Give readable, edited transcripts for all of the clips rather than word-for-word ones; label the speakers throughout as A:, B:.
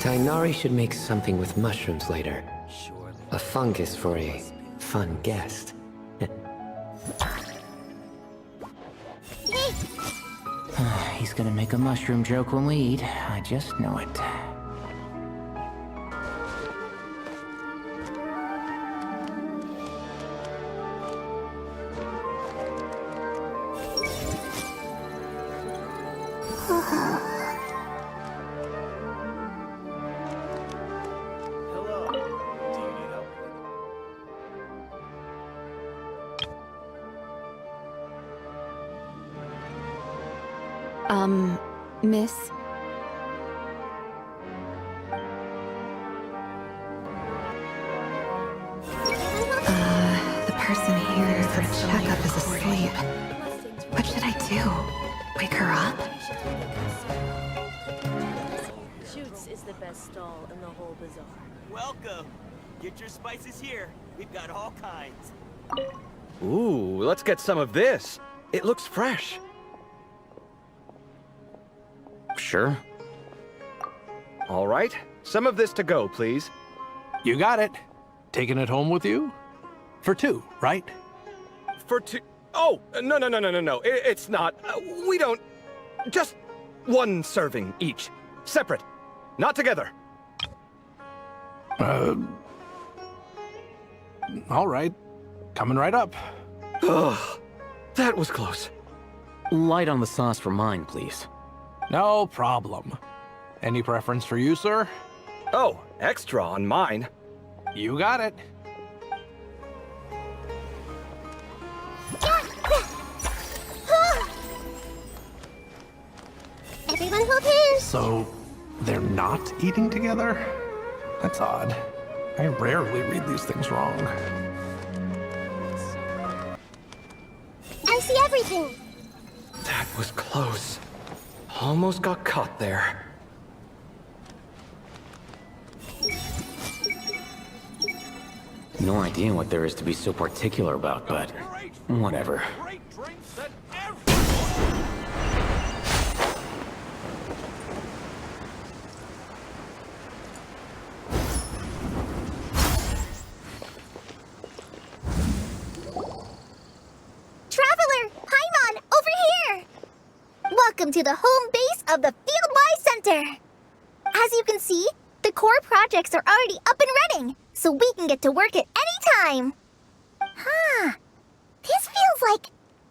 A: Tainari should make something with mushrooms later. A fungus for a fun guest.
B: He's gonna make a mushroom joke when we eat. I just know it.
C: Miss? The person here for checkup is asleep. What should I do? Wake her up?
D: Shoots is the best stall in the whole bazaar.
E: Welcome! Get your spices here. We've got all kinds.
F: Ooh, let's get some of this. It looks fresh.
B: Sure.
F: All right, some of this to go, please.
G: You got it. Taking it home with you? For two, right?
F: For two... Oh, no. It's not. We don't... Just one serving each. Separate. Not together.
G: All right. Coming right up.
F: Ugh, that was close.
B: Light on the sauce for mine, please.
G: No problem. Any preference for you, sir?
F: Oh, extra on mine.
G: You got it.
H: Everyone hold hands.
G: So, they're not eating together? That's odd. I rarely read these things wrong.
H: I see everything.
F: That was close. Almost got caught there.
B: No idea what there is to be so particular about, but whatever.
H: Traveler, Paimon, over here. Welcome to the home base of the Field-wide Center. As you can see, the core projects are already up and running, so we can get to work at any time. Huh. This feels like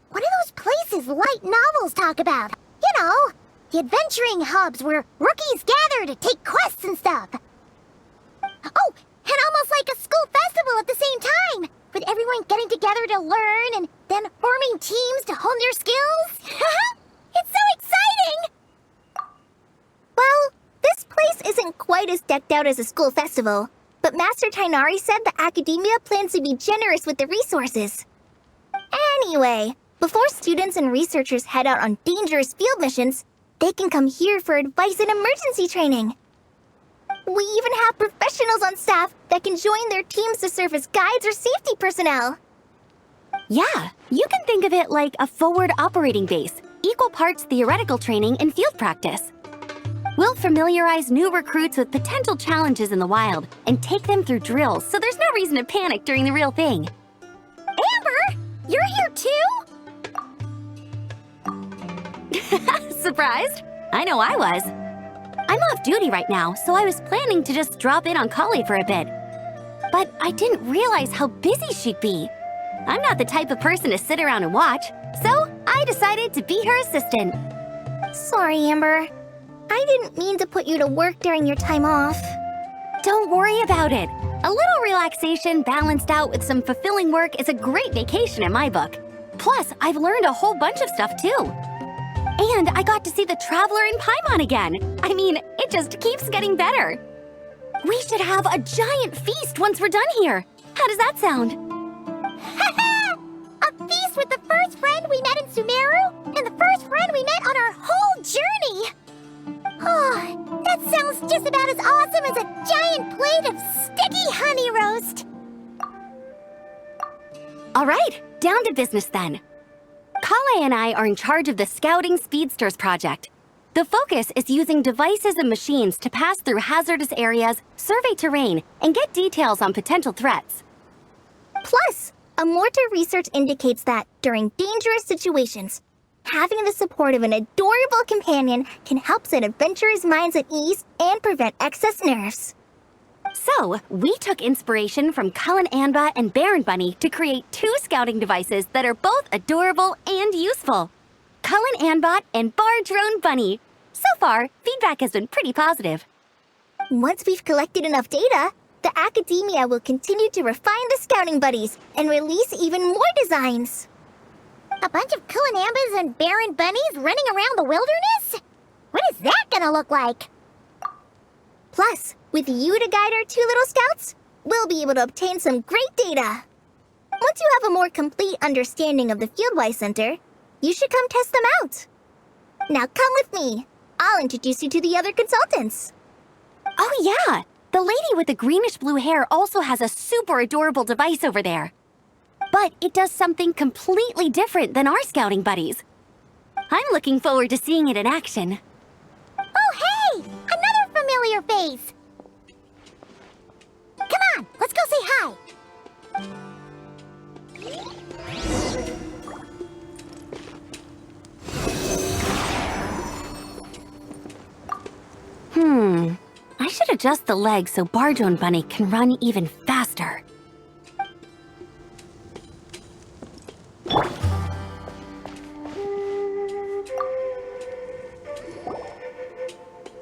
H: one of those places light novels talk about. You know, the adventuring hubs where rookies gather to take quests and stuff. Oh, and almost like a school festival at the same time, with everyone getting together to learn and then forming teams to hone their skills. It's so exciting! Well, this place isn't quite as decked out as a school festival, but Master Tainari said the academia plans to be generous with the resources. Anyway, before students and researchers head out on dangerous field missions, they can come here for advice and emergency training. We even have professionals on staff that can join their teams to serve as guides or safety personnel.
I: Yeah, you can think of it like a forward operating base, equal parts theoretical training and field practice. We'll familiarize new recruits with potential challenges in the wild and take them through drills so there's no reason to panic during the real thing.
H: Amber, you're here too?
I: Surprised? I know I was. I'm off duty right now, so I was planning to just drop in on Collei for a bit. But I didn't realize how busy she'd be. I'm not the type of person to sit around and watch, so I decided to be her assistant.
H: Sorry, Amber. I didn't mean to put you to work during your time off.
I: Don't worry about it. A little relaxation balanced out with some fulfilling work is a great vacation in my book. Plus, I've learned a whole bunch of stuff too. And I got to see the Traveler in Paimon again. I mean, it just keeps getting better. We should have a giant feast once we're done here. How does that sound?
H: A feast with the first friend we met in Sumeru and the first friend we met on our whole journey. Oh, that sounds just about as awesome as a giant plate of sticky honey roast.
I: All right, down to business then. Collei and I are in charge of the Scouting Speedsters project. The focus is using devices and machines to pass through hazardous areas, survey terrain, and get details on potential threats.
H: Plus, a mortar research indicates that, during dangerous situations, having the support of an adorable companion can help set adventurers' minds at ease and prevent excess nerves.
I: So, we took inspiration from Cullen Anba and Baron Bunny to create 2 scouting devices that are both adorable and useful. Cullen Anbot and Bar Drone Bunny. So far, feedback has been pretty positive.
H: Once we've collected enough data, the academia will continue to refine the scouting buddies and release even more designs.
J: A bunch of Kulanambas and Baron Bunnies running around the wilderness? What is that gonna look like?
H: Plus, with you to guide our 2 little scouts, we'll be able to obtain some great data. Once you have a more complete understanding of the Fieldwise Center, you should come test them out. Now come with me. I'll introduce you to the other consultants.
I: Oh yeah, the lady with the greenish-blue hair also has a super adorable device over there. But it does something completely different than our scouting buddies. I'm looking forward to seeing it in action.
J: Oh, hey! Another familiar face! Come on, let's go say hi!
I: I should adjust the legs so Bar Drone Bunny can run even faster.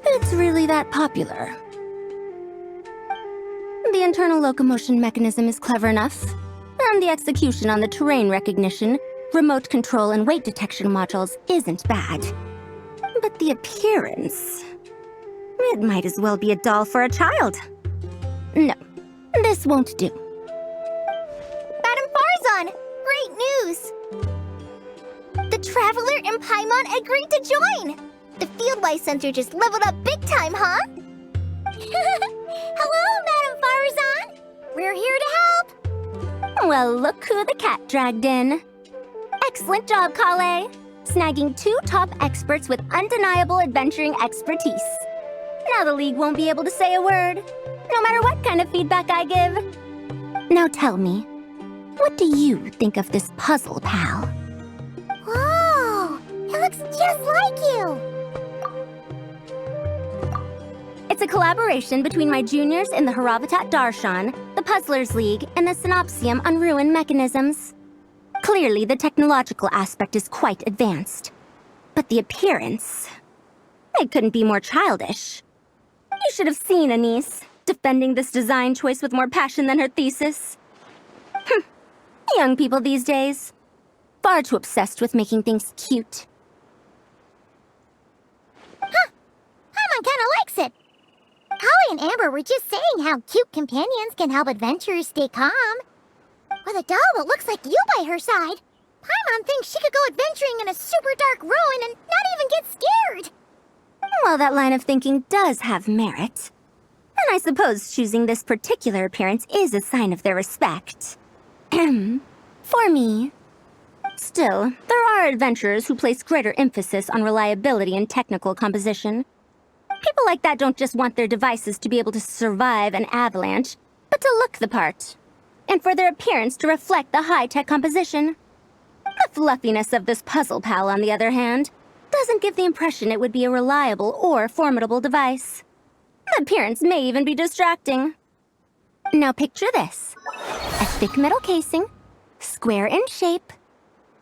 I: It's really that popular. The internal locomotion mechanism is clever enough, and the execution on the terrain recognition, remote control, and weight detection modules isn't bad. But the appearance... it might as well be a doll for a child. No, this won't do.
H: Madam Farzan, great news! The Traveler and Paimon agreed to join! The Fieldwise Center just leveled up big time, huh?
J: Hello, Madam Faruzan! We're here to help!
I: Well, look who the cat dragged in. Excellent job, Collei. Snagging 2 top experts with undeniable adventuring expertise. Now the League won't be able to say a word, no matter what kind of feedback I give. Now tell me, what do you think of this puzzle, pal?
J: Whoa! It looks just like you!
I: It's a collaboration between my juniors in the Haravatat Darshan, the Puzzlers League, and the Synopsium on Ruin Mechanisms. Clearly, the technological aspect is quite advanced. But the appearance... it couldn't be more childish. You should have seen Anise, defending this design choice with more passion than her thesis. Young people these days. Far too obsessed with making things cute.
J: Huh! Paimon kinda likes it! Collei and Amber were just saying how cute companions can help adventurers stay calm. With a doll that looks like you by her side, Paimon thinks she could go adventuring in a super dark ruin and not even get scared!
I: Well, that line of thinking does have merit. And I suppose choosing this particular appearance is a sign of their respect. For me. Still, there are adventurers who place greater emphasis on reliability and technical composition. People like that don't just want their devices to be able to survive an avalanche, but to look the part. And for their appearance to reflect the high-tech composition. The fluffiness of this puzzle pal, on the other hand, doesn't give the impression it would be a reliable or formidable device. The appearance may even be distracting. Now picture this. A thick metal casing, square in shape,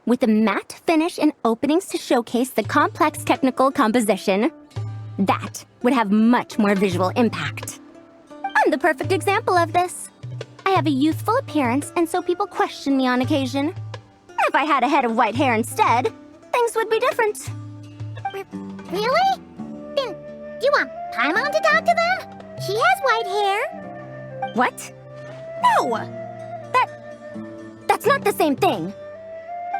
I: with a matte finish and openings to showcase the complex technical composition. That would have much more visual impact. I'm the perfect example of this. I have a youthful appearance, and so people question me on occasion. If I had a head of white hair instead, things would be different.
J: Really? Then, do you want Paimon to talk to them? She has white hair.
I: What? No! That's not the same thing.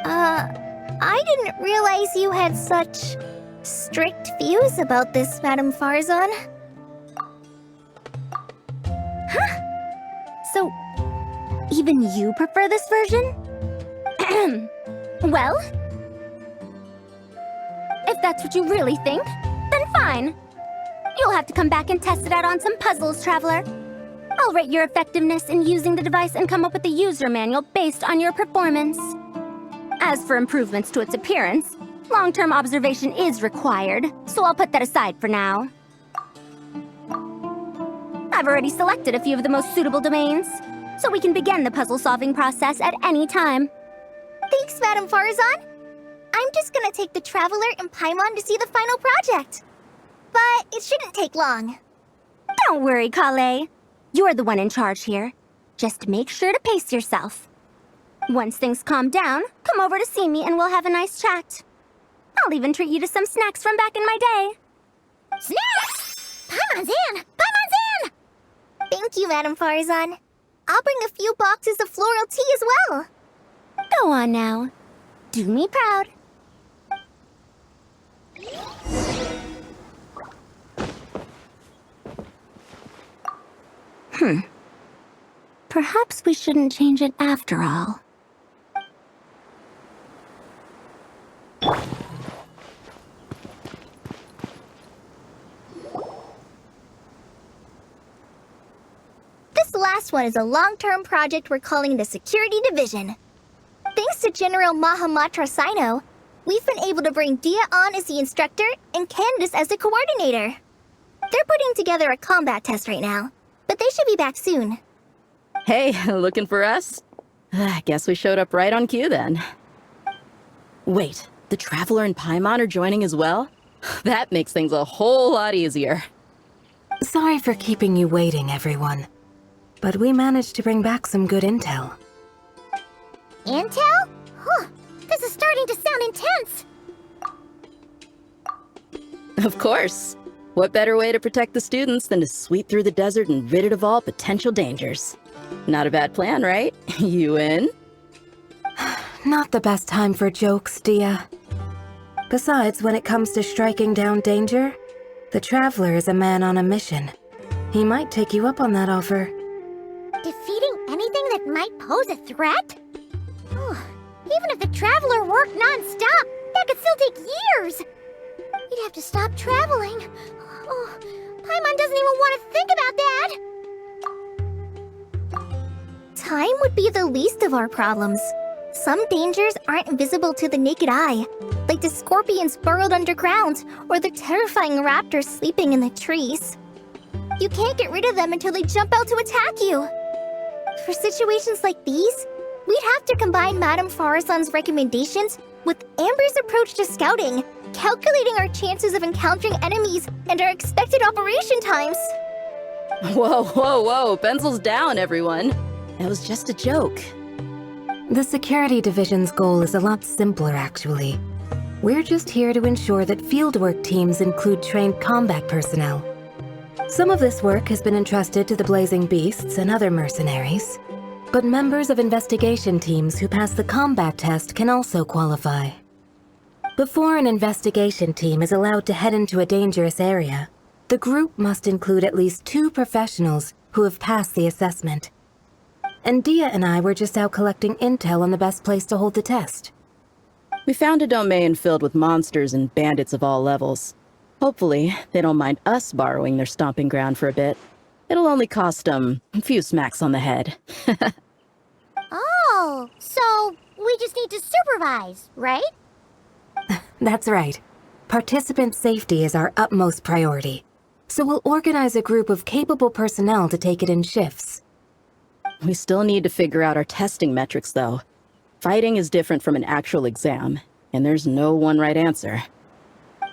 H: I didn't realize you had such strict views about this, Madam Farzan.
I: Huh? So, even you prefer this version? Well, if that's what you really think, Then fine. You'll have to come back and test it out on some puzzles, Traveler. I'll rate your effectiveness in using the device and come up with a user manual based on your performance. As for improvements to its appearance, long-term observation is required, so I'll put that aside for now. I've already selected a few of the most suitable domains, so we can begin the puzzle-solving process at any time.
H: Thanks, Madam Faruzan. I'm just gonna take the Traveler and Paimon to see the final project. But it shouldn't take long.
I: Don't worry, Collei. You're the one in charge here. Just make sure to pace yourself. Once things calm down, come over to see me and we'll have a nice chat. I'll even treat you to some snacks from back in my day.
J: Snacks! Paimon's in! Paimon's in!
H: Thank you, Madam Faruzan. I'll bring a few boxes of floral tea as well.
I: Go on now. Do me proud. Perhaps we shouldn't change it after all.
H: This last one is a long-term project we're calling the Security Division. Thanks to General Mahamatra Sino, we've been able to bring Dia on as the instructor and Candace as the coordinator. They're putting together a combat test right now, but they should be back soon.
K: Hey, looking for us? I guess we showed up right on cue then. Wait, the Traveler and Paimon are joining as well? That makes things a whole lot easier.
C: Sorry for keeping you waiting, everyone. But we managed to bring back some good intel.
J: Intel? Huh, this is starting to sound intense.
K: Of course. What better way to protect the students than to sweep through the desert and rid it of all potential dangers? Not a bad plan, right? You in?
C: Not the best time for jokes, Dia. Besides, when it comes to striking down danger, the Traveler is a man on a mission. He might take you up on that offer.
J: Defeating anything that might pose a threat? Even if the Traveler worked non-stop, that could still take years. We'd have to stop traveling. Oh, Paimon doesn't even want to think about that.
H: Time would be the least of our problems. Some dangers aren't visible to the naked eye, like the scorpions burrowed underground or the terrifying raptors sleeping in the trees. You can't get rid of them until they jump out to attack you. For situations like these, we'd have to combine Madame Faruzan's recommendations with Amber's approach to scouting, calculating our chances of encountering enemies and our expected operation times.
K: Whoa, whoa, whoa, pencils down, everyone. That was just a joke.
C: The Security Division's goal is a lot simpler, actually. We're just here to ensure that fieldwork teams include trained combat personnel. Some of this work has been entrusted to the Blazing Beasts and other mercenaries, but members of investigation teams who pass the combat test can also qualify. Before an investigation team is allowed to head into a dangerous area, the group must include at least 2 professionals who have passed the assessment. And Dia and I were just out collecting intel on the best place to hold the test.
K: We found a domain filled with monsters and bandits of all levels. Hopefully, they don't mind us borrowing their stomping ground for a bit. It'll only cost them a few smacks on the head.
J: Oh, so we just need to supervise, right?
C: That's right. Participant safety is our utmost priority. So we'll organize a group of capable personnel to take it in shifts.
K: We still need to figure out our testing metrics, though. Fighting is different from an actual exam, and there's no one right answer.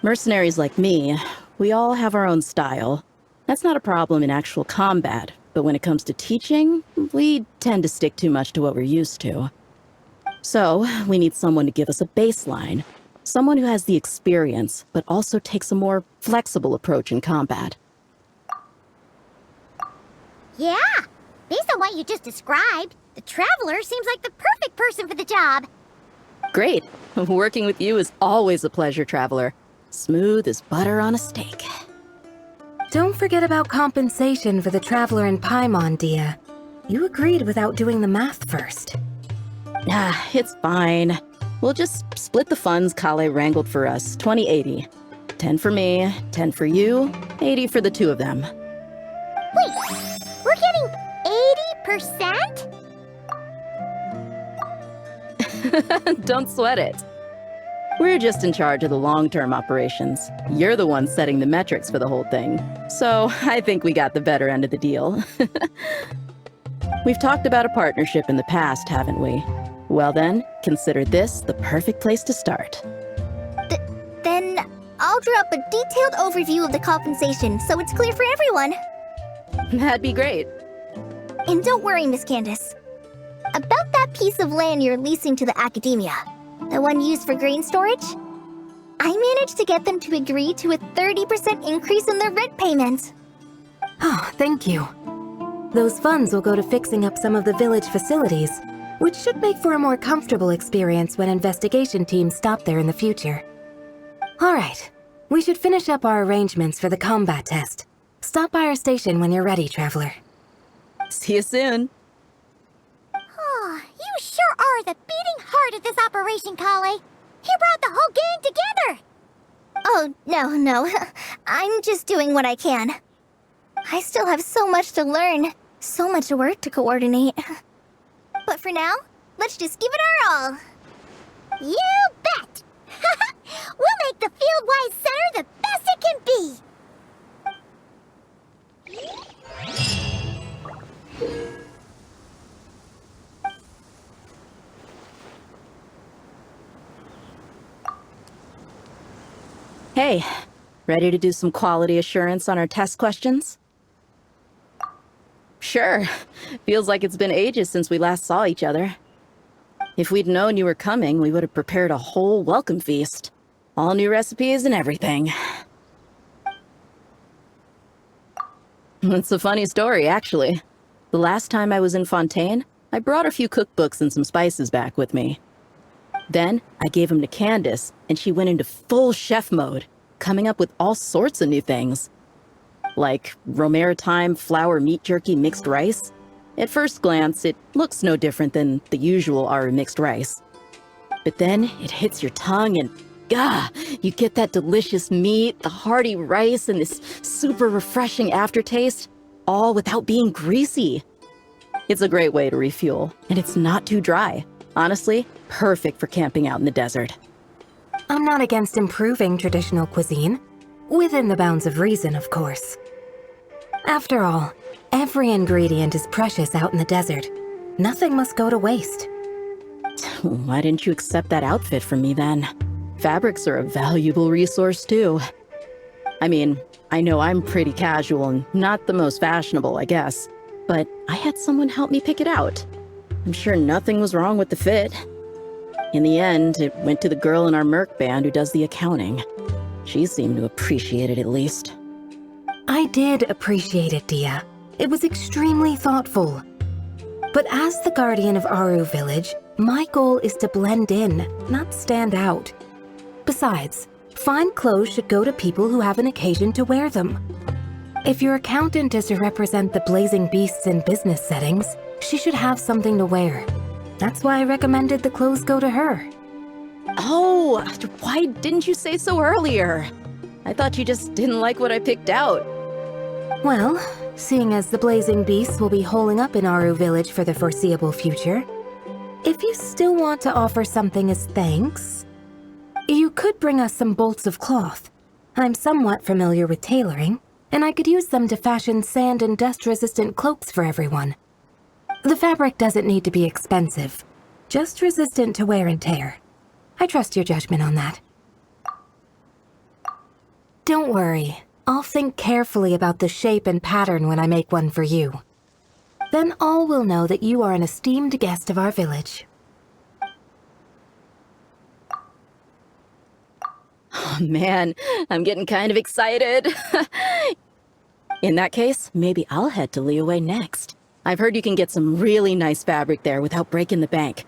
K: Mercenaries like me, we all have our own style. That's not a problem in actual combat, but when it comes to teaching, we tend to stick too much to what we're used to. So, we need someone to give us a baseline. Someone who has the experience, but also takes a more flexible approach in combat.
J: Yeah, based on what you just described, the Traveler seems like the perfect person for the job.
K: Great. Working with you is always a pleasure, Traveler. Smooth as butter on a steak.
C: Don't forget about compensation for the Traveler and Paimon, Dia. You agreed without doing the math first.
K: It's fine. We'll just split the funds Collei wrangled for us, 20/80. 10 for me, 10 for you, 80 for the two of them.
J: Wait, we're getting 80%?
K: Don't sweat it. We're just in charge of the long-term operations. You're the one setting the metrics for the whole thing. So I think we got the better end of the deal. We've talked about a partnership in the past, haven't we? Well then, consider this the perfect place to start.
H: Then I'll draw up a detailed overview of the compensation so it's clear for everyone.
K: That'd be great.
H: And don't worry, Miss Candace. About that piece of land you're leasing to the academia, the one used for grain storage, I managed to get them to agree to a 30% increase in their rent payment.
C: Oh, thank you. Those funds will go to fixing up some of the village facilities, which should make for a more comfortable experience when investigation teams stop there in the future. All right, we should finish up our arrangements for the combat test. Stop by our station when you're ready, Traveler.
K: See you soon.
J: Oh, you sure are the beating heart of this operation, Collei. You brought the whole gang together.
H: Oh, no. I'm just doing what I can. I still have so much to learn, so much work to coordinate. But for now, let's just give it our all.
J: You bet! We'll make the Fieldwise Center the best it can be!
K: Hey, ready to do some quality assurance on our test questions? Sure. Feels like it's been ages since we last saw each other. If we'd known you were coming, we would have prepared a whole welcome feast. All new recipes and everything. It's a funny story, actually. The last time I was in Fontaine, I brought a few cookbooks and some spices back with me. Then, I gave them to Candace, and she went into full chef mode, coming up with all sorts of new things. Like Romero thyme flour meat jerky mixed rice. At first glance, it looks no different than the usual Aru mixed rice. But then, it hits your tongue and, you get that delicious meat, the hearty rice, and this super refreshing aftertaste, all without being greasy. It's a great way to refuel, and it's not too dry. Honestly, perfect for camping out in the desert.
C: I'm not against improving traditional cuisine. Within the bounds of reason, of course. After all, every ingredient is precious out in the desert. Nothing must go to waste.
K: Why didn't you accept that outfit from me then? Fabrics are a valuable resource too. I mean, I know I'm pretty casual and not the most fashionable, I guess. But I had someone help me pick it out. I'm sure nothing was wrong with the fit. In the end, it went to the girl in our Merc band who does the accounting. She seemed to appreciate it at least.
C: I did appreciate it, Dia. It was extremely thoughtful. But as the guardian of Aru Village, my goal is to blend in, not stand out. Besides, fine clothes should go to people who have an occasion to wear them. If your accountant is to represent the blazing beasts in business settings, she should have something to wear. That's why I recommended the clothes go to her.
K: Oh, why didn't you say so earlier? I thought you just didn't like what I picked out.
C: Well, seeing as the blazing beasts will be holing up in Aru Village for the foreseeable future, if you still want to offer something as thanks, you could bring us some bolts of cloth. I'm somewhat familiar with tailoring, and I could use them to fashion sand and dust-resistant cloaks for everyone. The fabric doesn't need to be expensive, just resistant to wear and tear. I trust your judgment on that. Don't worry, I'll think carefully about the shape and pattern when I make one for you. Then all will know that you are an esteemed guest of our village.
K: Oh man, I'm getting kind of excited. In that case, maybe I'll head to Liyue next. I've heard you can get some really nice fabric there without breaking the bank.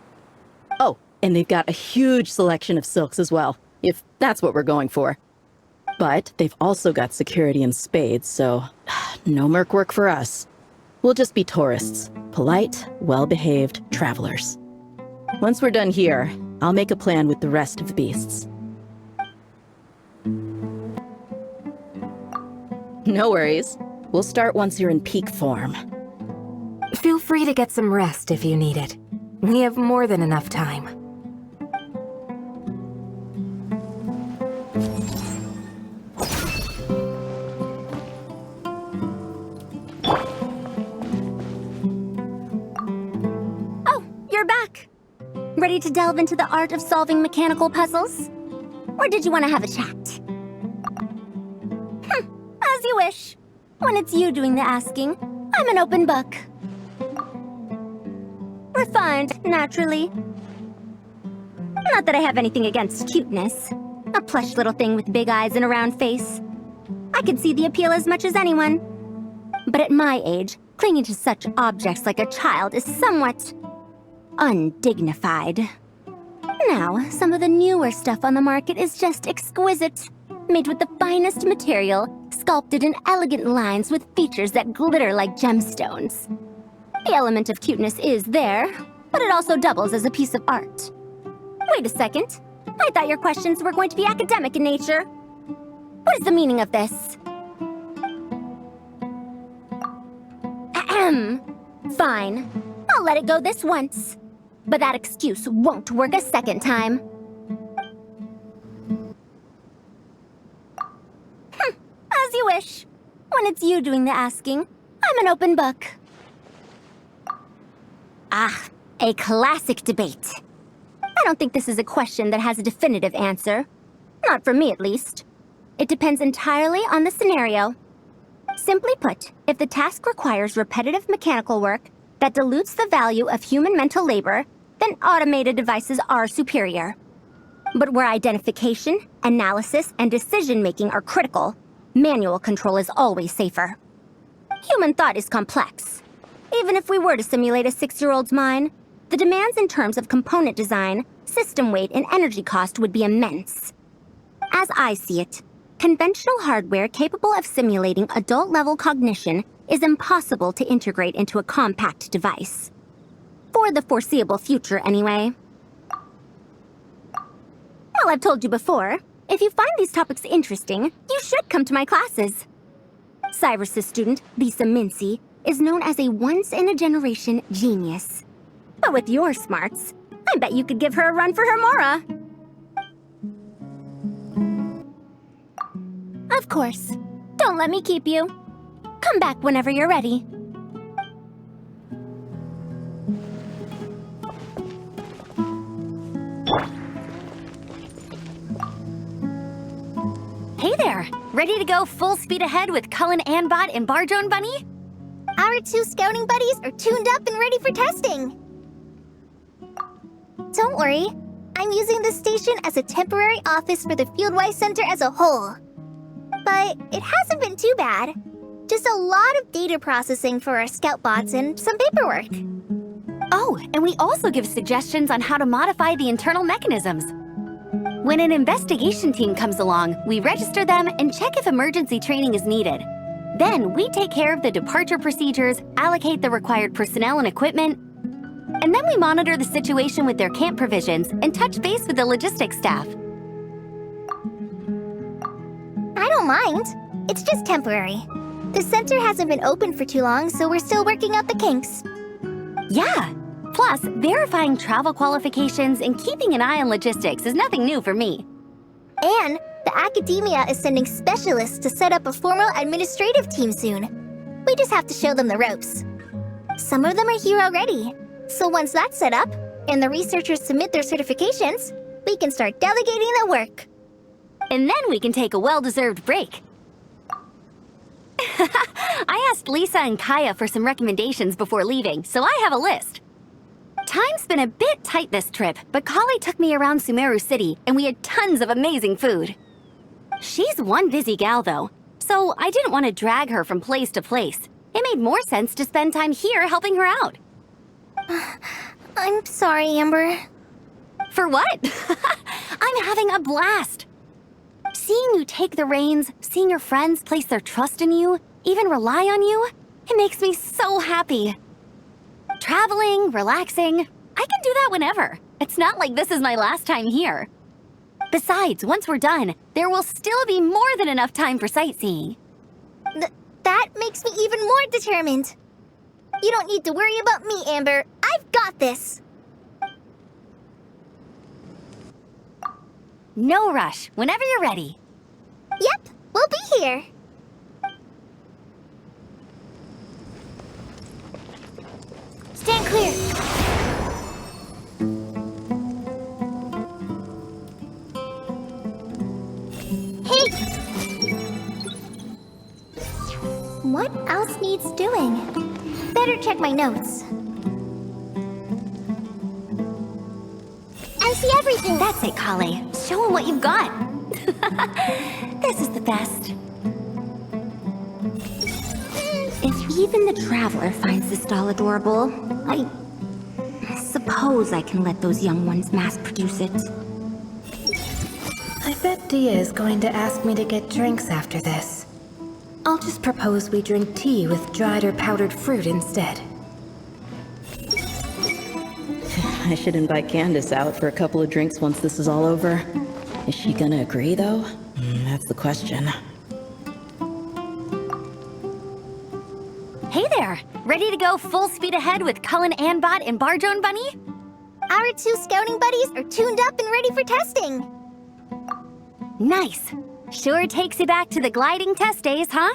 K: Oh, and they've got a huge selection of silks as well, if that's what we're going for. But they've also got security in spades, so no merc work for us. We'll just be tourists, polite, well-behaved travelers. Once we're done here, I'll make a plan with the rest of the beasts. No worries. We'll start once you're in peak form.
C: Feel free to get some rest if you need it. We have more than enough time.
I: Oh, you're back. Ready to delve into the art of solving mechanical puzzles? Or did you want to have a chat? As you wish. When it's you doing the asking, I'm an open book. Refined, naturally. Not that I have anything against cuteness. A plush little thing with big eyes and a round face. I could see the appeal as much as anyone. But at my age, clinging to such objects like a child is somewhat undignified. Now, some of the newer stuff on the market is just exquisite. Made with the finest material, sculpted in elegant lines with features that glitter like gemstones. The element of cuteness is there, but it also doubles as a piece of art. Wait a second. I thought your questions were going to be academic in nature. What is the meaning of this? Ahem. Fine. I'll let it go this once. But that excuse won't work a second time. As you wish. When it's you doing the asking, I'm an open book. Ah, a classic debate. I don't think this is a question that has a definitive answer. Not for me, at least. It depends entirely on the scenario. Simply put, if the task requires repetitive mechanical work that dilutes the value of human mental labor, then automated devices are superior. But where identification, analysis, and decision-making are critical, manual control is always safer. Human thought is complex. Even if we were to simulate a 6-year-old's mind, the demands in terms of component design, system weight, and energy cost would be immense. As I see it, conventional hardware capable of simulating adult-level cognition is impossible to integrate into a compact device. For the foreseeable future, anyway. Well, I've told you before, if you find these topics interesting, you should come to my classes. Cyrus's student, Lisa Mincy, is known as a once-in-a-generation genius. But with your smarts, I bet you could give her a run for her Mora. Of course. Don't let me keep you. Come back whenever you're ready. Hey there! Ready to go full speed ahead with Cullen Anbot and Barjone Bunny?
H: Our 2 scouting buddies are tuned up and ready for testing. Don't worry, I'm using this station as a temporary office for the Fieldwise Center as a whole. But it hasn't been too bad. Just a lot of data processing for our scout bots and some paperwork.
I: Oh, and we also give suggestions on how to modify the internal mechanisms. When an investigation team comes along, we register them and check if emergency training is needed. Then we take care of the departure procedures, allocate the required personnel and equipment, and then we monitor the situation with their camp provisions and touch base with the logistics staff.
H: I don't mind. It's just temporary. The center hasn't been open for too long, so we're still working out the kinks.
I: Yeah. Plus, verifying travel qualifications and keeping an eye on logistics is nothing new for me.
H: And the academia is sending specialists to set up a formal administrative team soon. We just have to show them the ropes. Some of them are here already. So once that's set up, and the researchers submit their certifications, we can start delegating the work.
I: And then we can take a well-deserved break. I asked Lisa and Kaya for some recommendations before leaving, so I have a list. Time's been a bit tight this trip, but Collei took me around Sumeru City, and we had tons of amazing food. She's one busy gal, though, so I didn't want to drag her from place to place. It made more sense to spend time here helping her out.
H: I'm sorry, Amber.
I: For what? I'm having a blast. Seeing you take the reins, seeing your friends place their trust in you, even rely on you, it makes me so happy. Traveling, relaxing, I can do that whenever. It's not like this is my last time here. Besides, once we're done, there will still be more than enough time for sightseeing.
H: That makes me even more determined. You don't need to worry about me, Amber. I've got this.
I: No rush. Whenever you're ready.
H: Yep, we'll be here. Stand clear. Hey! What else needs doing? Better check my notes. I see everything.
I: That's it, Collei. Show him what you've got. This is the best. If even the Traveler finds this doll adorable, I suppose I can let those young ones mass-produce it.
C: I bet Dia is going to ask me to get drinks after this. I'll just propose we drink tea with dried or powdered fruit instead.
K: I should invite Candace out for a couple of drinks once this is all over. Is she gonna agree, though? That's the question.
I: Hey there! Ready to go full speed ahead with Cullen Anbot and Barjone Bunny?
H: Our 2 scouting buddies are tuned up and ready for testing.
I: Nice! Sure takes you back to the gliding test days, huh?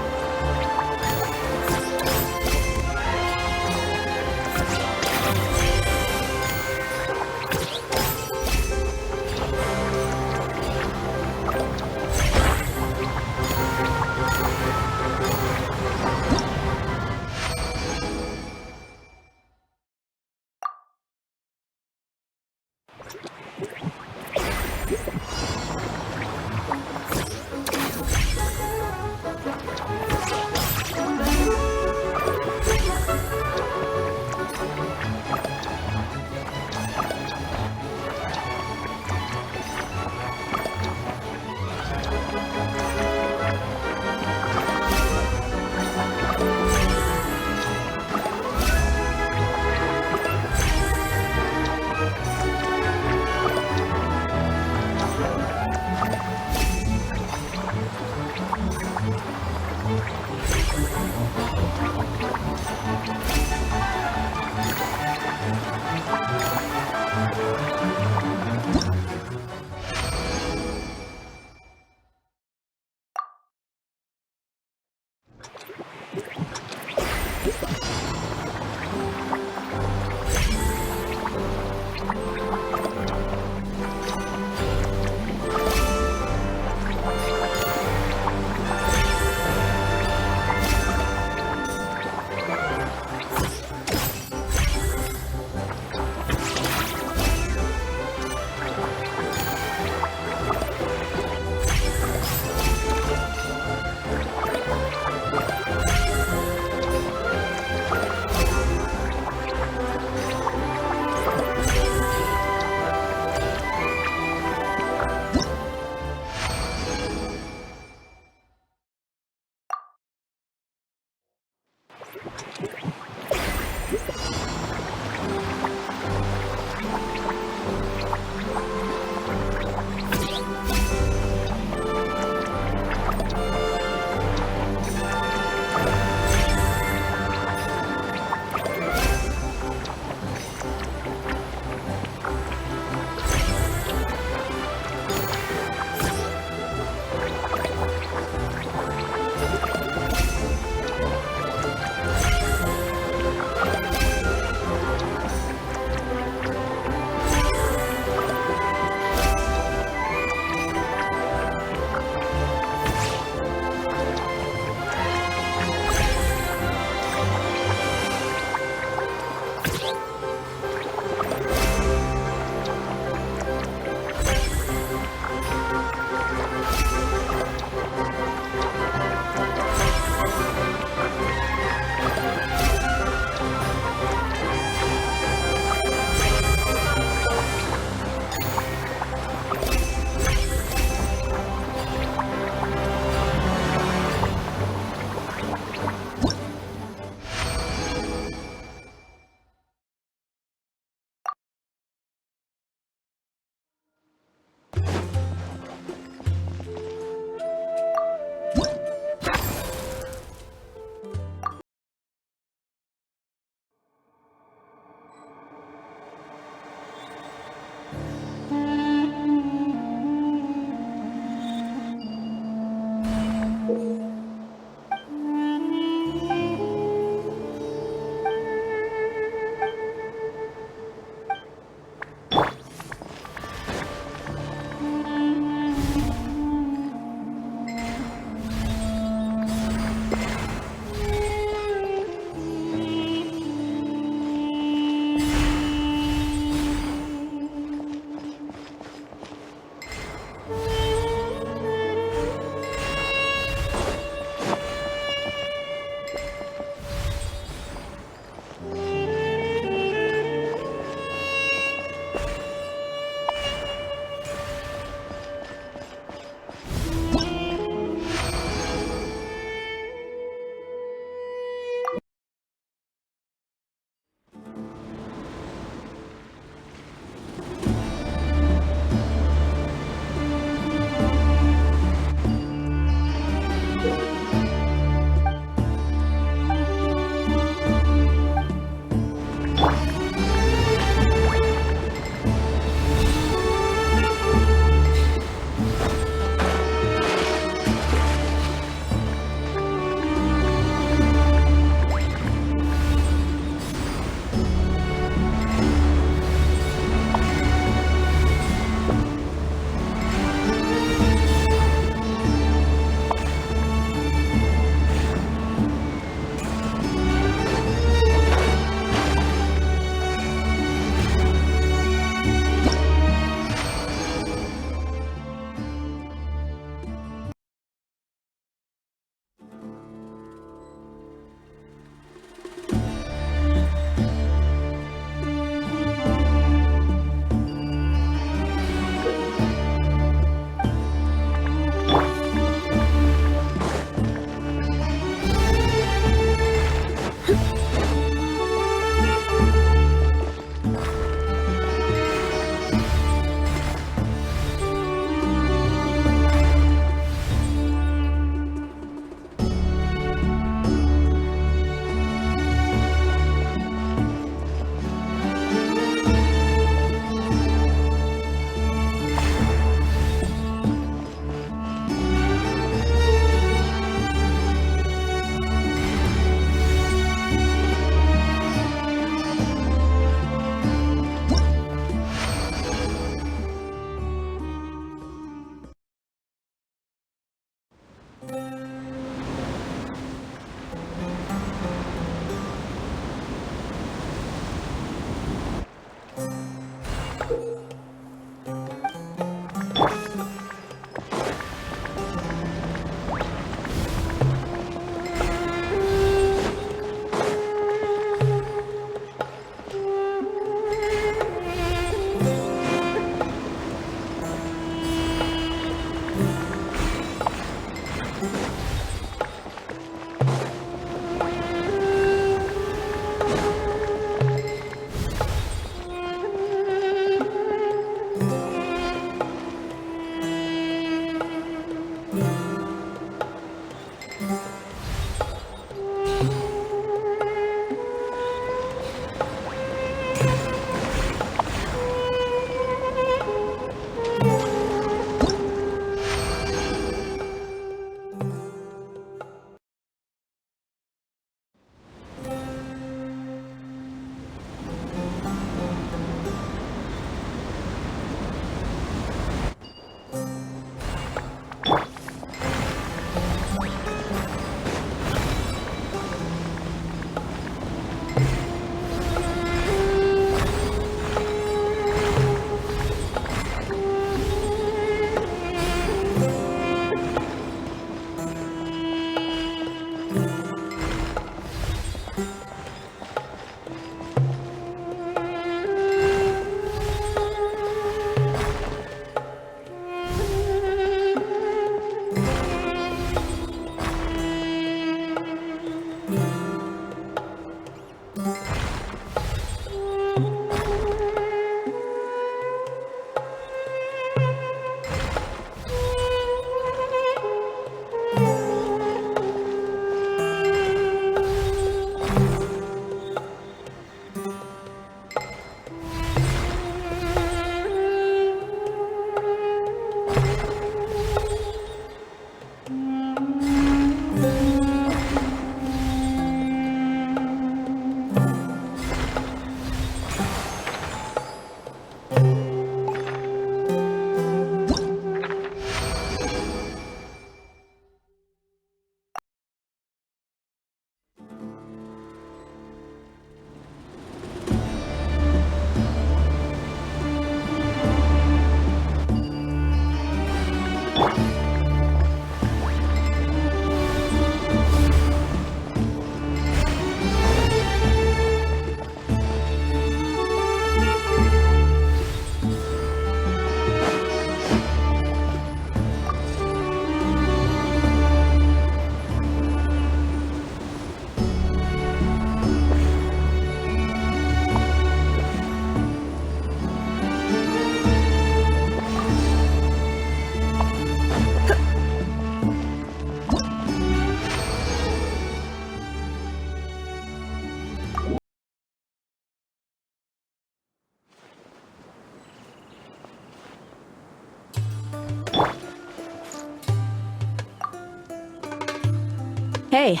K: Hey,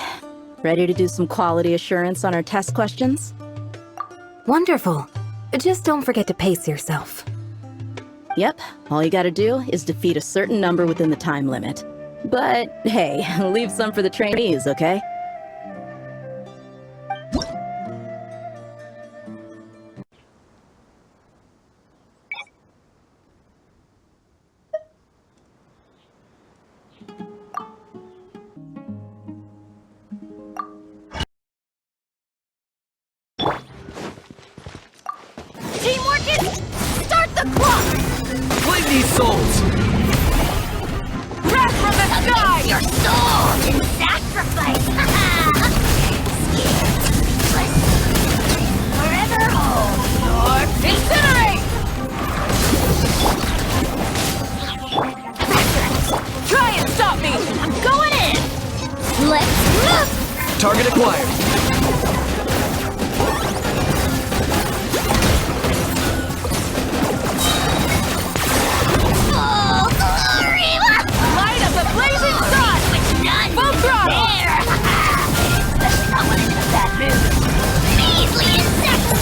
K: ready to do some quality assurance on our test questions?
C: Wonderful. Just don't forget to pace yourself.
K: Yep, all you gotta do is defeat a certain number within the time limit. But hey, leave some for the trainees, okay?
I: Teamwork is... Start the clock!
E: Flame these souls!
I: Wrath from the sky! Your soul in sacrifice! Forever hold your... Incinerate! Try and stop me! I'm going in! Let's move!
E: Target acquired.
I: Oh, glory! Light up the blazing sun! With none full throttle! Especially not when I'm in a bad mood. Measly insects!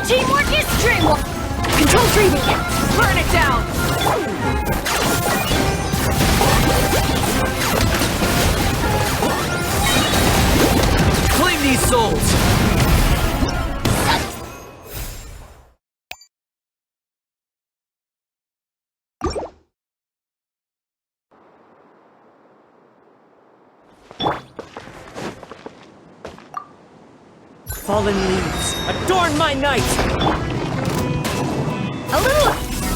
I: Teamwork is dreamwork! Control dreaming! Burn it down!
E: Flame these souls! Fallen leaves, adorn my night!
I: Aloo!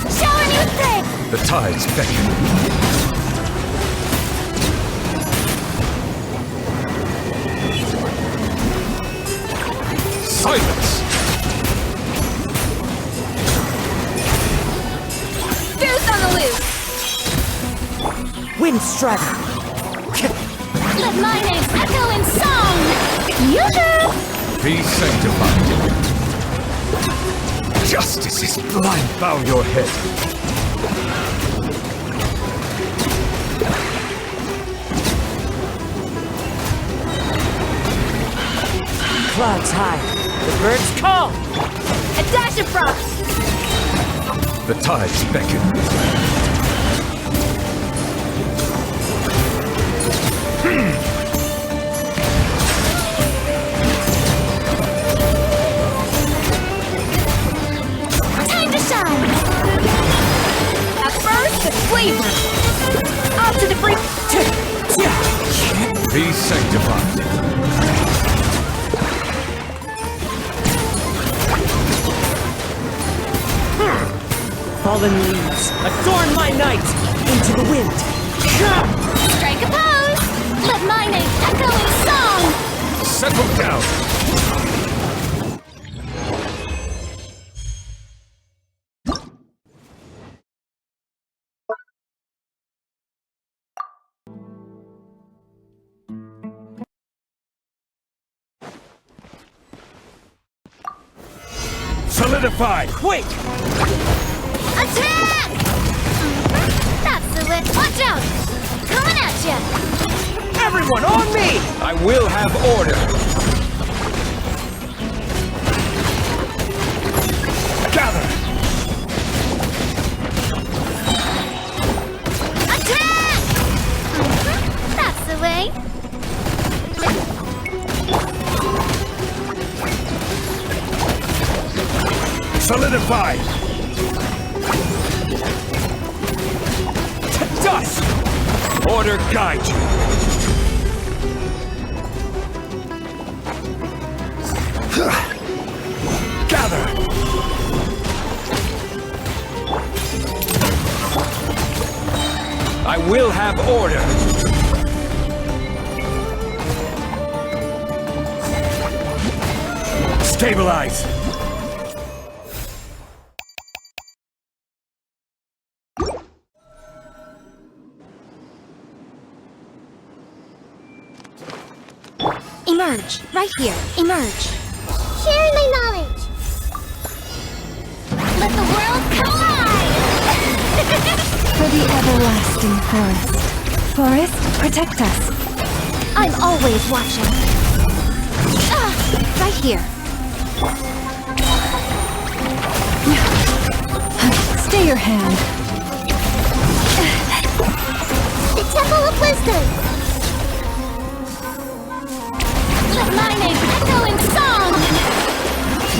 I: Show a new thing!
F: The tides beckon. Silence!
I: Goose on the loose!
E: Wind strider!
I: Let my name echo in song! Yoo-hoo!
F: Be sanctified. Justice is blind. Bow your head.
E: Clouds high, the birds call!
I: A dash of frost!
F: The tides beckon.
I: Time to shine! At first, the flavor! Off to the free...
F: Be sanctified.
E: Fallen leaves, adorn my night! Into the wind!
I: Strike a pose! Let my name echo in song!
F: Settle down. Solidify!
E: Quick!
I: Attack! That's the way. Watch out! Coming at ya!
E: Everyone on me!
F: I will have order. Gather!
I: Attack! That's the way.
F: Solidify!
E: To dust!
F: Order guide you. Gather! I will have order. Stabilize!
I: Emerge. Right here. Emerge.
J: Sharing my knowledge.
I: Let the world collide!
C: For the everlasting forest. Forest, protect us.
I: I'm always watching. Right here.
C: Stay your hand.
J: The Temple of Wisdom!
I: Let my name echo in song!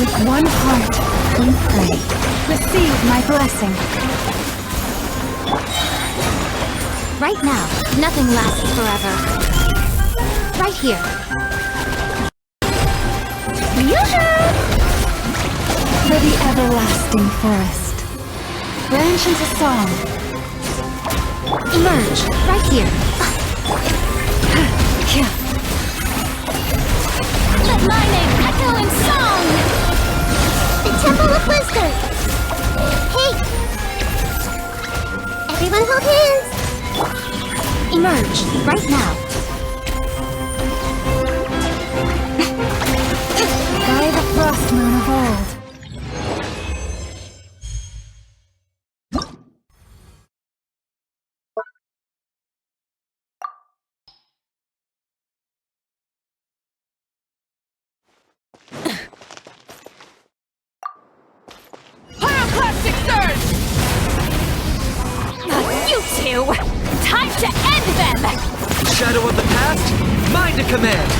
C: With one heart, we pray. Receive my blessing.
I: Right now, nothing lasts forever. Right here.
C: For the everlasting forest. Branch into song.
I: Emerge. Right here. Let my name echo in song!
J: The Temple of Wisdom! Hey! Everyone hold hands!
I: Emerge. Right now.
C: By the frost moon of old.
I: You two! Time to end them!
L: Shadow of the past, mine to command!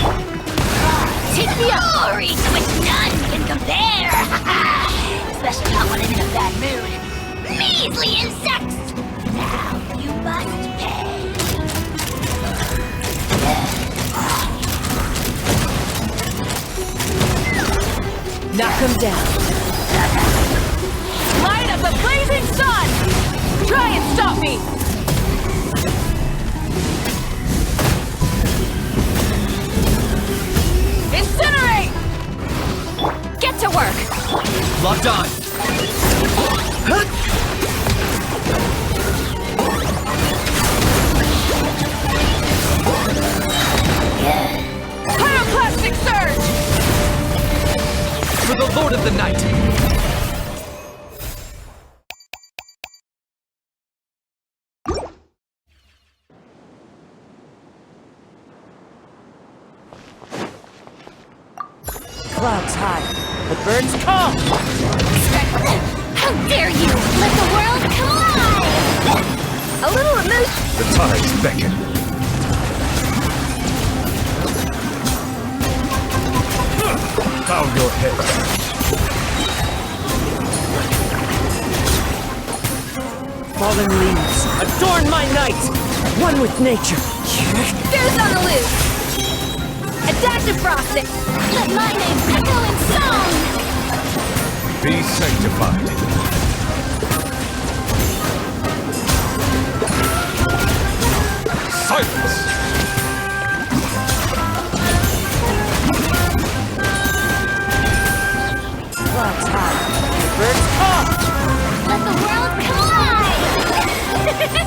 I: Take me up! Glory to which none can compare! Especially not when I'm in a bad mood. Measly insects! Now you must pay!
C: Knock them down.
I: Light up the blazing sun! Try and stop me! Incinerate! Get to work!
L: Locked on!
I: Pyroclastic surge!
L: For the Lord of the Night!
E: Clouds high. The birds call!
I: How dare you! Let the world collide! A little emotion.
F: The tides beckon. Bow your head.
E: Fallen leaves, adorn my night! One with nature.
I: Goose on the loose! A dash of frosting! Let my name echo in song!
F: Be sanctified. Silence!
E: Clouds high. The birds call!
I: Let the world collide!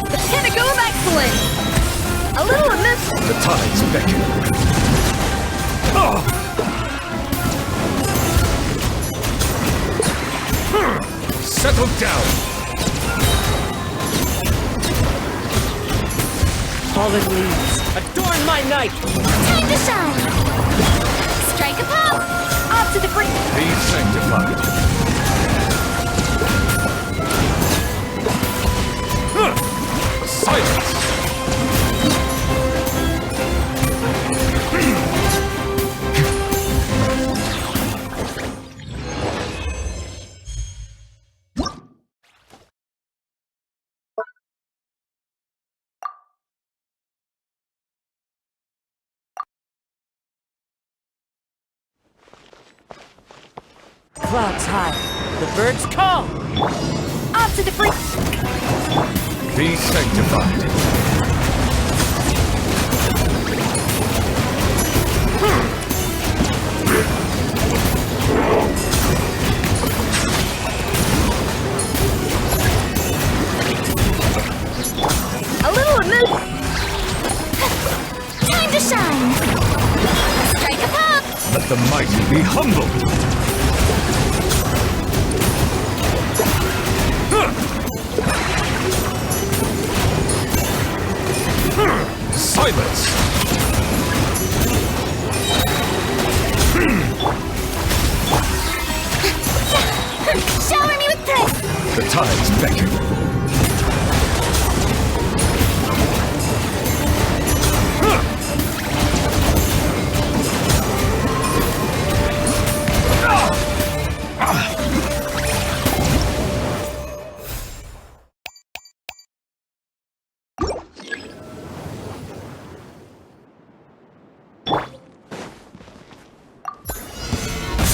I: The pinnacle of excellence! A little emotion.
F: The tides beckon. Settle down!
E: Fallen leaves, adorn my night!
I: Time to shine! Strike a pop! Off to the brink!
F: Be sanctified. Silence!
E: Clouds high. The birds call!
I: Off to the brink!
F: Be sanctified.
I: A little emotion. Time to shine! Strike a pop!
F: Let the mighty be humbled. Silence!
J: Shower me with praise!
F: The tides beckon.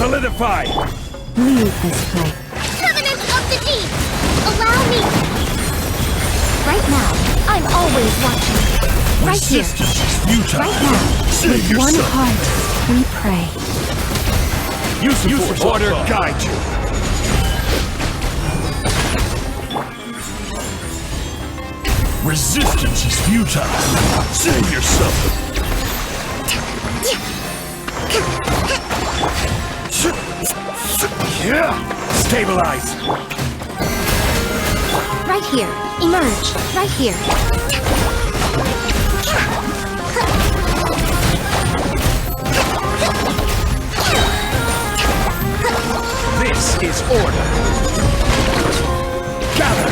F: Solidify!
C: Leave this place.
J: Covenant of the Deep! Allow me! Right now, I'm always watching. Right here.
F: Resistance is futile.
C: Right now,
F: Save
C: with
F: yourself.
C: one heart, we pray.
F: Use the order guide you. Resistance is futile. Save yourself. Stabilize.
J: Right here. Emerge. Right here.
F: This is order. Gather.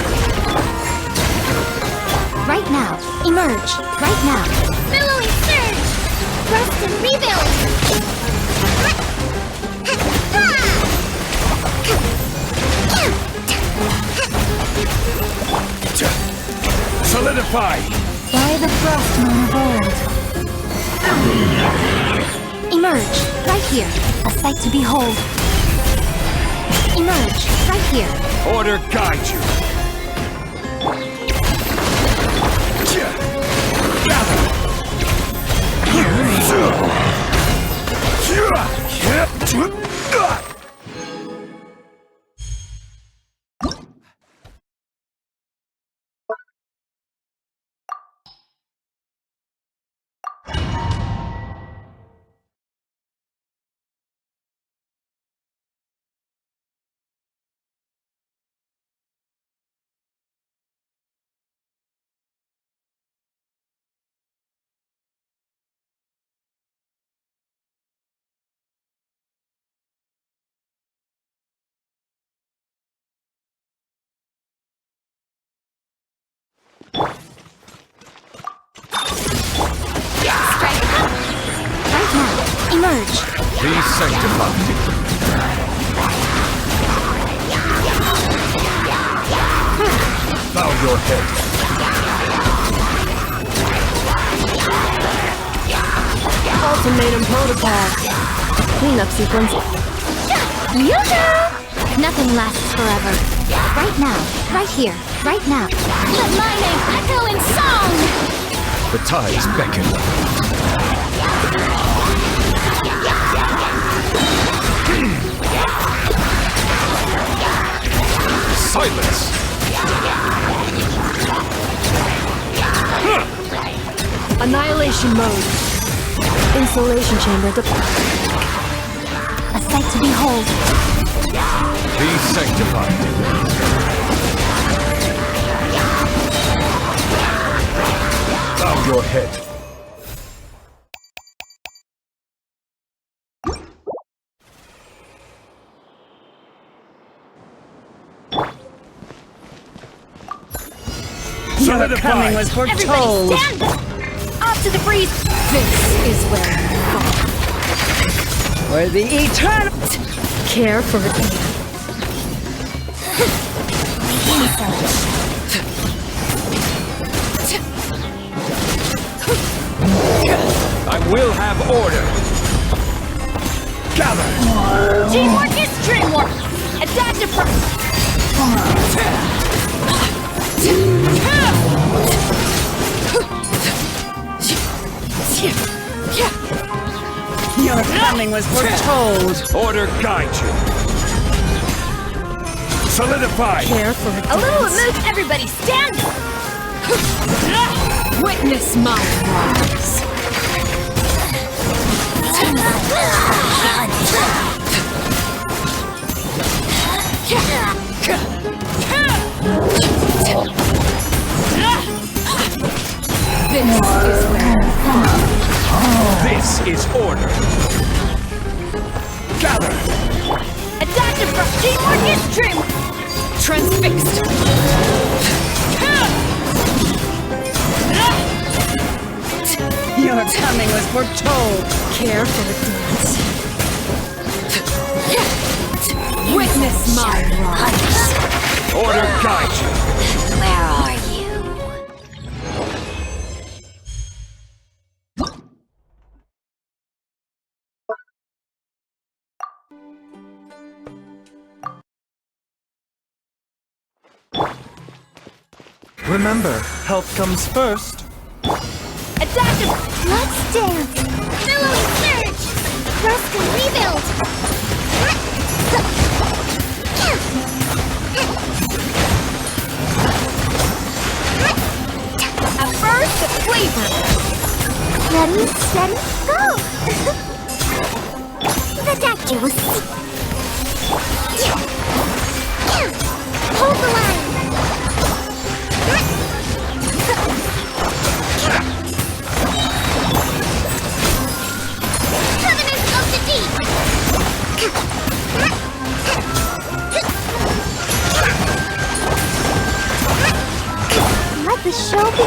J: Right now. Emerge. Right now. Billowing surge! Rest and rebuild!
F: Solidify.
J: By the frost moon of old. Emerge. Right here. A sight to behold. Emerge. Right here.
F: Order guide you. Gather.
J: Right now. Emerge.
F: Be sanctified. Bow your head.
C: Ultimatum protocol. Cleanup sequence.
J: Yoo-hoo! Nothing lasts forever. Right now. Right here. Right now. Let my name echo in song!
F: The tides beckon. Silence!
C: Annihilation mode. Insulation chamber
J: A sight to behold.
F: Be sanctified. Bow your head.
C: Your coming was foretold.
J: Everybody stand off to the breeze.
C: This is where you fall. For the eternal care for it.
F: I will have order. Gather.
J: Teamwork is dreamwork. Adaptive
C: Your coming was foretold.
F: Order guide you. Solidify.
C: Care for it.
J: A little amuse, everybody stand!
C: Witness my rise. This
L: This is order. Gather!
I: Adaptive for teamwork is trim! Transfixed!
M: Your coming was foretold. Care for the dance. Witness my rise.
L: Order guide you.
I: Where are you?
L: Remember, health comes first.
I: Adaptive!
J: Let's dance! Billowing surge! Rest and rebuild!
I: A burst of flavor!
J: Ready, steady, go! The deck juice! Hold the line! Covenant of the Deep! Let the show be...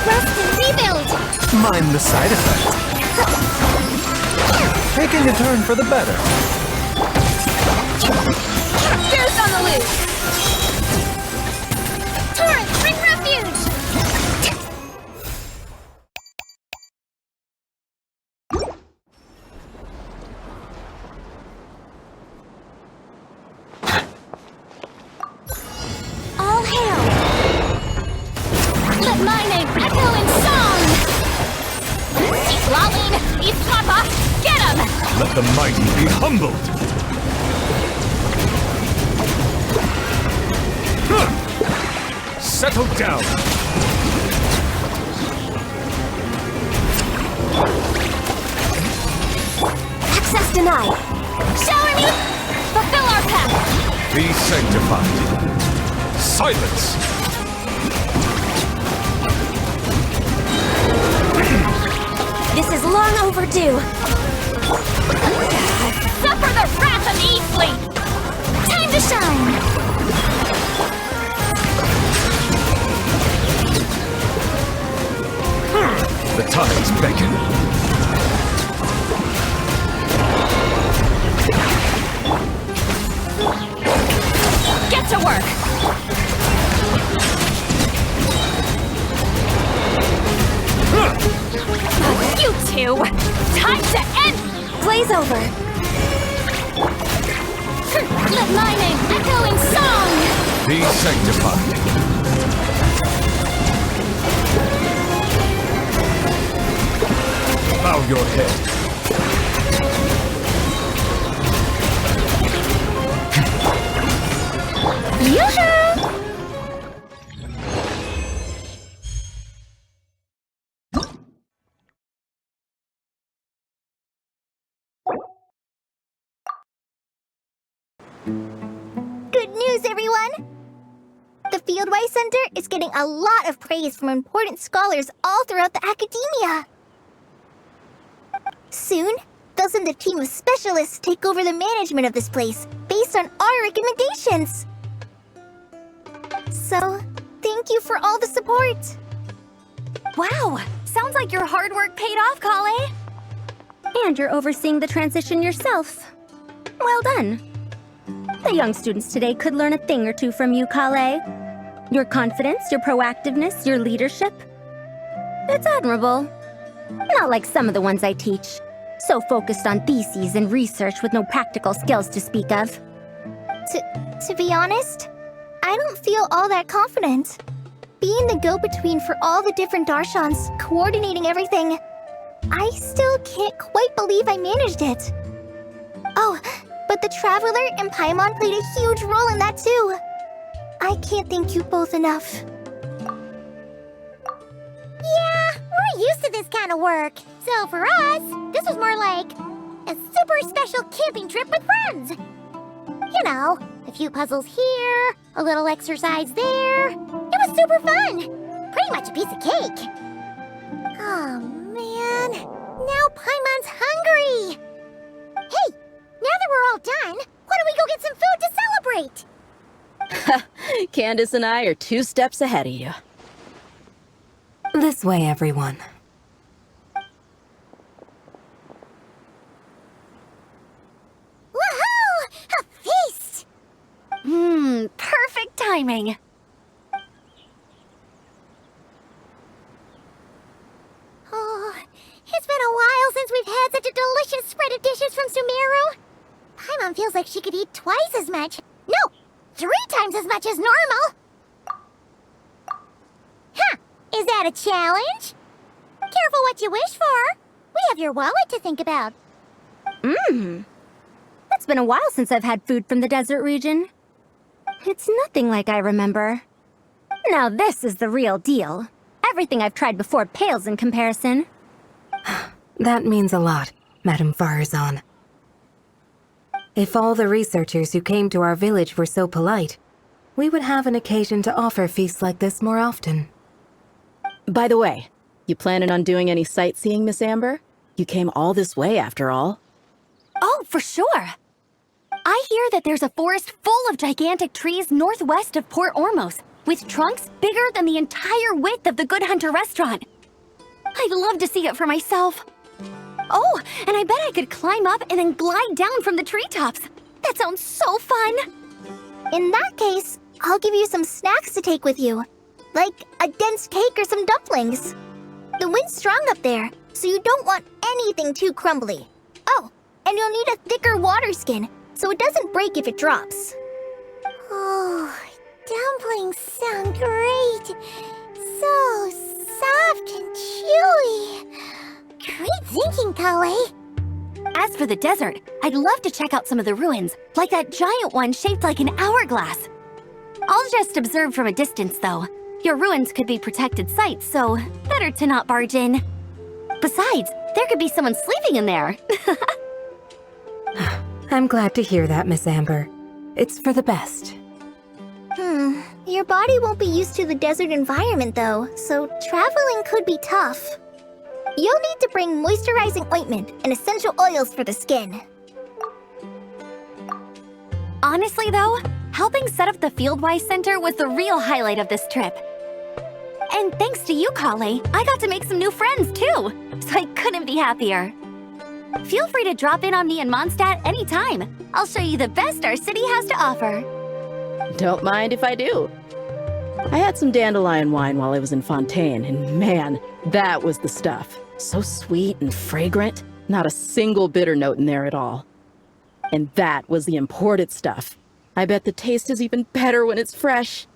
J: Rest and rebuild!
L: Mind the side effect. Taking a turn for the better.
I: Goose on the loose!
J: Torrent, bring refuge!
I: All hail! Let my name echo in song! He's lolling! He's papa! Get him!
L: Let the mighty be humbled. Settle down.
I: Access denied! Shower me! Fulfill our path!
L: Be sanctified. Silence.
I: This is long overdue. Suffer the wrath of Eastleigh! Time to shine!
L: The tides beckon.
I: Get to work! You two! Time to end! Blaze over! Let my name echo in song!
L: Be sanctified. Bow your head.
I: Yoo-hoo!
H: Good news, everyone! The Fieldwise Center is getting a lot of praise from important scholars all throughout the academia. Soon, they'll send a team of specialists to take over the management of this place based on our recommendations. So, thank you for all the support.
I: Wow! Sounds like your hard work paid off, Collei! And you're overseeing the transition yourself. Well done. The young students today could learn a thing or two from you, Collei. Your confidence, your proactiveness, your leadership. It's admirable. Not like some of the ones I teach. So focused on theses and research with no practical skills to speak of.
H: To be honest, I don't feel all that confident. Being the go-between for all the different Darshans, coordinating everything, I still can't quite believe I managed it. Oh, but the Traveler and Paimon played a huge role in that too. I can't thank you both enough.
J: Yeah, we're used to this kind of work. So for us, this was more like a super special camping trip with friends. You know, a few puzzles here, a little exercise there. It was super fun. Pretty much a piece of cake. Oh, man. man. Now Paimon's hungry. Hey, now that we're all done, why don't we go get some food to celebrate?
K: Candace and I are 2 steps ahead of you.
C: This way, everyone.
J: Woohoo! A feast!
I: Perfect timing.
J: Oh, it's been a while since we've had such a delicious spread of dishes from Sumeru. Paimon feels like she could eat twice as much. No, 3 times as much as normal. Huh, is that a challenge? Careful what you wish for. We have your wallet to think about.
I: It's been a while since I've had food from the desert region. It's nothing like I remember. Now this is the real deal. Everything I've tried before pales in comparison.
C: That means a lot, Madame Faruzan. If all the researchers who came to our village were so polite, we would have an occasion to offer feasts like this more often.
K: By the way, you planning on doing any sightseeing, Miss Amber? You came all this way after all.
I: Oh, for sure. I hear that there's a forest full of gigantic trees northwest of Port Ormos, with trunks bigger than the entire width of the Good Hunter restaurant. I'd love to see it for myself. Oh, and I bet I could climb up and then glide down from the treetops. That sounds so fun.
H: In that case, I'll give you some snacks to take with you. Like a dense cake or some dumplings. The wind's strong up there, so you don't want anything too crumbly. Oh, and you'll need a thicker water skin, so it doesn't break if it drops.
J: Oh, dumplings sound great. So soft and chewy. Great thinking, Collei.
I: As for the desert, I'd love to check out some of the ruins, like that giant one shaped like an hourglass. I'll just observe from a distance, though. Your ruins could be protected sites, so better to not barge in. Besides, there could be someone sleeping in there.
C: I'm glad to hear that, Miss Amber. It's for the best.
H: Your body won't be used to the desert environment though, so traveling could be tough. You'll need to bring moisturizing ointment and essential oils for the skin.
I: Honestly, though, helping set up the Fieldwise Center was the real highlight of this trip. And thanks to you, Collei, I got to make some new friends, too. So I couldn't be happier. Feel free to drop in on me in Mondstadt anytime. I'll show you the best our city has to offer.
K: Don't mind if I do. I had some dandelion wine while I was in Fontaine, and man, that was the stuff. So sweet and fragrant, not a single bitter note in there at all. And that was the imported stuff. I bet the taste is even better when it's fresh.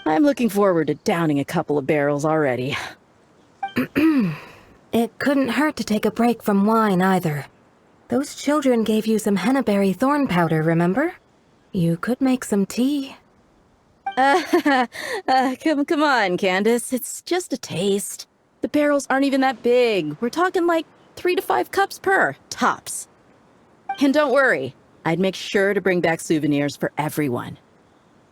K: I'm looking forward to downing a couple of barrels already.
C: It couldn't hurt to take a break from wine either. Those children gave you some hennaberry thorn powder, remember? You could make some tea.
K: Come on, Candace. It's just a taste. The barrels aren't even that big. We're talking like 3 to 5 cups per, tops. And don't worry, I'd make sure to bring back souvenirs for everyone.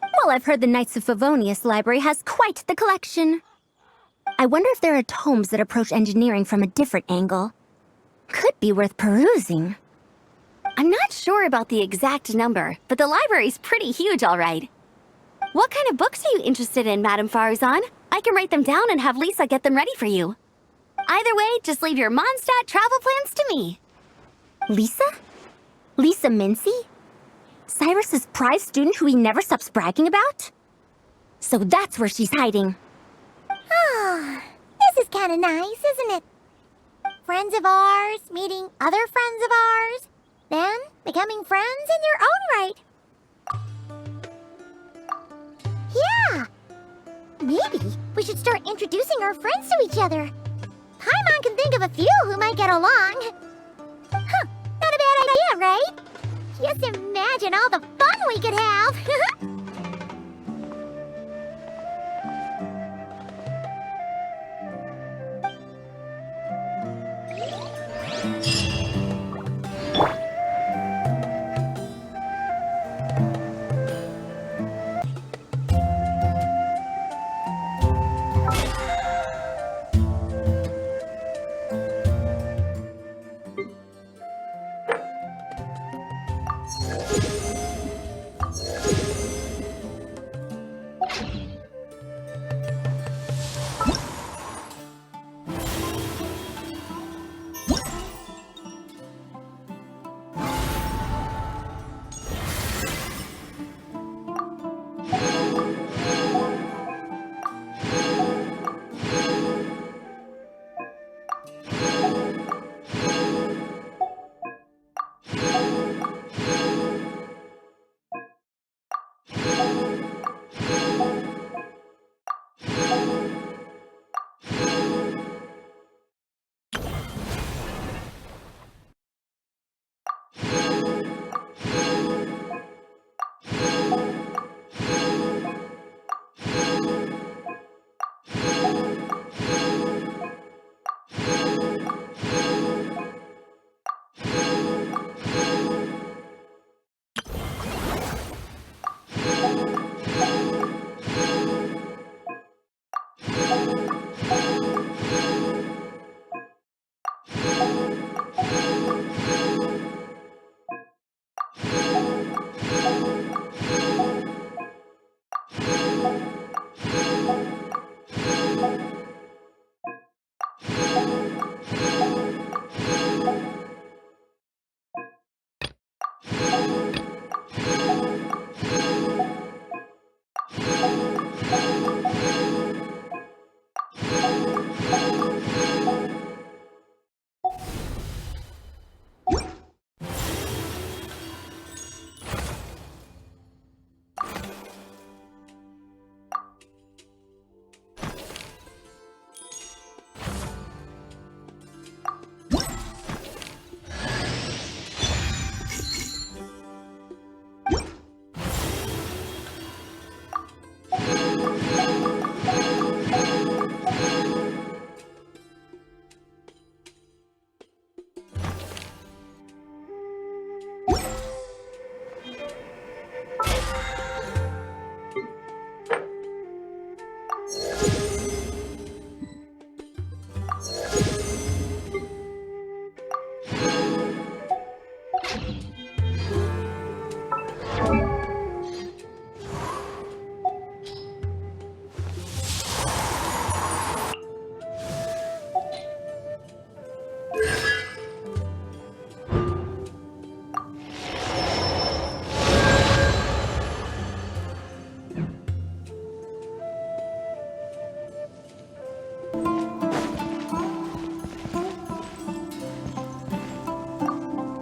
I: Well, I've heard the Knights of Favonius Library has quite the collection. I wonder if there are tomes that approach engineering from a different angle. Could be worth perusing. I'm not sure about the exact number, but the library's pretty huge, all right. What kind of books are you interested in, Madame Faruzan? I can write them down and have Lisa get them ready for you. Either way, just leave your Mondstadt travel plans to me. Lisa? Lisa Mincy? Cyrus's prize student who he never stops bragging about? So that's where she's hiding.
J: Ah, this is kind of nice, isn't it? Friends of ours meeting other friends of ours, then becoming friends in their own right. Yeah! Maybe we should start introducing our friends to each other. Paimon can think of a few who might get along. Huh, not a bad idea, right? Just imagine all the fun we could have!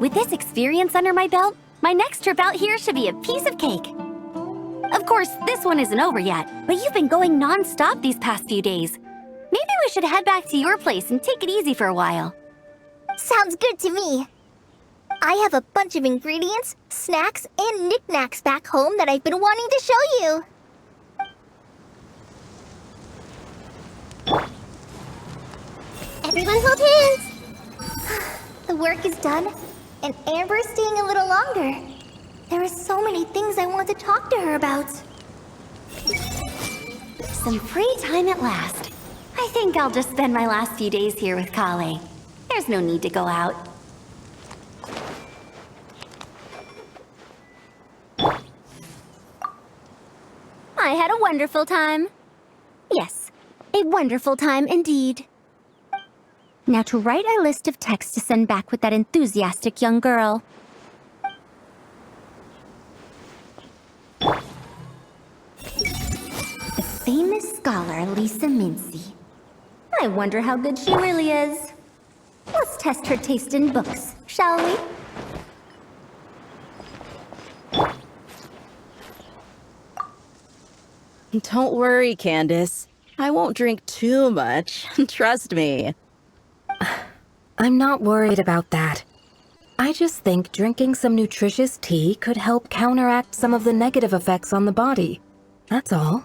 I: With this experience under my belt, my next trip out here should be a piece of cake. Of course, this one isn't over yet, but you've been going non-stop these past few days. Maybe we should head back to your place and take it easy for a while.
H: Sounds good to me. I have a bunch of ingredients, snacks, and knickknacks back home that I've been wanting to show you. Everyone hold hands! The work is done, and Amber's staying a little longer. There are so many things I want to talk to her about.
I: Some free time at last. I think I'll just spend my last few days here with Collei. There's no need to go out. I had a wonderful time. Yes, a wonderful time indeed. Now to write a list of texts to send back with that enthusiastic young girl. The famous scholar Lisa Mincy. I wonder how good she really is. Let's test her taste in books, shall we?
K: Don't worry, Candace. I won't drink too much. Trust me.
C: I'm not worried about that. I just think drinking some nutritious tea could help counteract some of the negative effects on the body. That's all.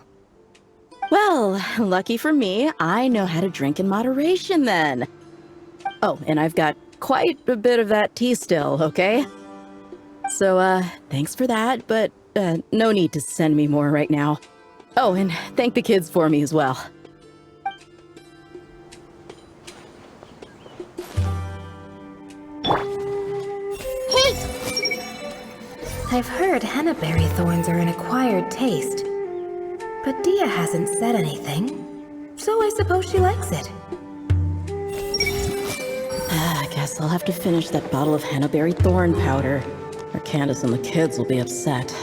K: Well, lucky for me, I know how to drink in moderation then. Oh, and I've got quite a bit of that tea still, okay? So, thanks for that, but, no need to send me more right now. Oh, and thank the kids for me as well.
H: Hey!
C: I've heard hennaberry thorns are an acquired taste. But Dia hasn't said anything, so I suppose she likes it.
K: I guess I'll have to finish that bottle of hennaberry thorn powder, or Candace and the kids will be upset.